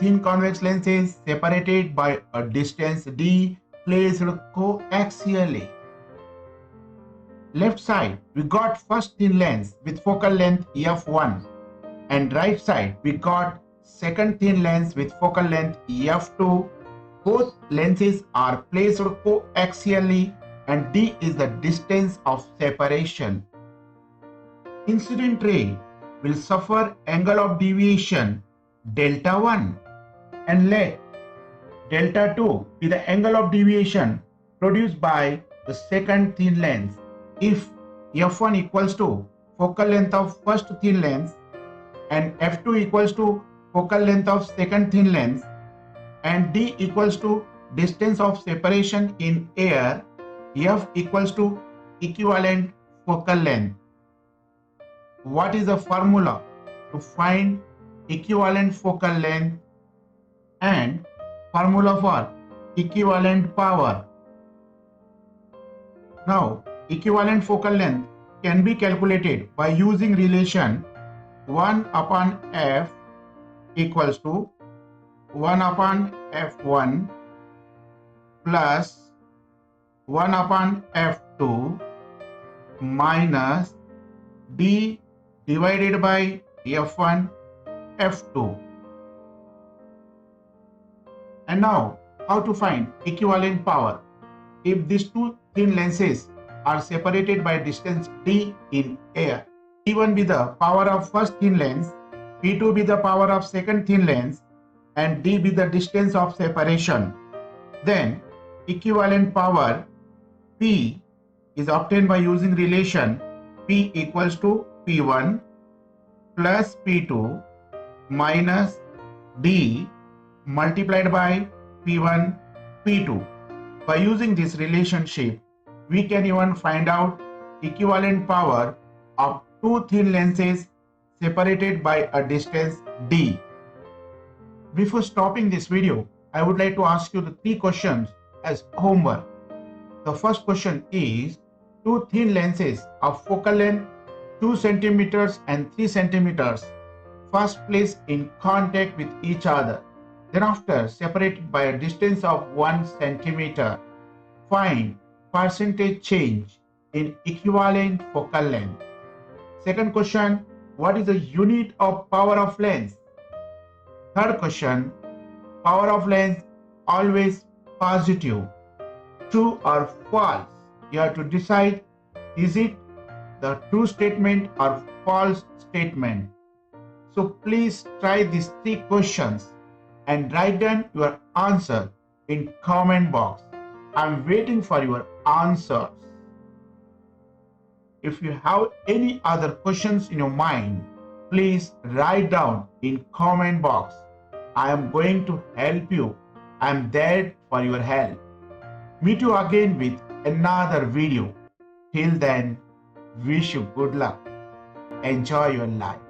thin convex lenses separated by a distance d placed coaxially. Left side, we got first thin lens with focal length f1, and right side, we got second thin lens with focal length f2. Both lenses are placed coaxially and d is the distance of separation. Incident ray will suffer angle of deviation delta 1 and let delta 2 be the angle of deviation produced by the second thin lens. If f1 equals to focal length of first thin lens and f2 equals to focal length of second thin lens and d equals to distance of separation in air, f equals to equivalent focal length. What is the formula to find equivalent focal length and formula for equivalent power? Now, equivalent focal length can be calculated by using relation 1 upon f equals to 1 upon f1 plus 1 upon f2 minus d divided by f1 f2. And now, how to find equivalent power? If these two thin lenses are separated by distance d in air, P1 be the power of first thin lens, P2 be the power of second thin lens, and d be the distance of separation, then equivalent power P is obtained by using relation P equals to P1 plus P2 minus d multiplied by P1 P2. By using this relationship, we can even find out equivalent power of two thin lenses separated by a distance d. Before stopping this video, I would like to ask you the three questions as homework. The first question is, two thin lenses of focal length 2 centimeters and 3 centimeters first placed in contact with each other, then after separated by a distance of 1 centimeter. Find percentage change in equivalent focal length. Second question, what is the unit of power of lens? Third question, power of lens always positive. True or false? You have to decide, is it the true statement or false statement? So please try these three questions and write down your answer in comment box. I'm waiting for your answers. If you have any other questions in your mind, please write down in comment box. I am going to help you. I am there for your help. Meet you again with another video. Till then, wish you good luck. Enjoy your life.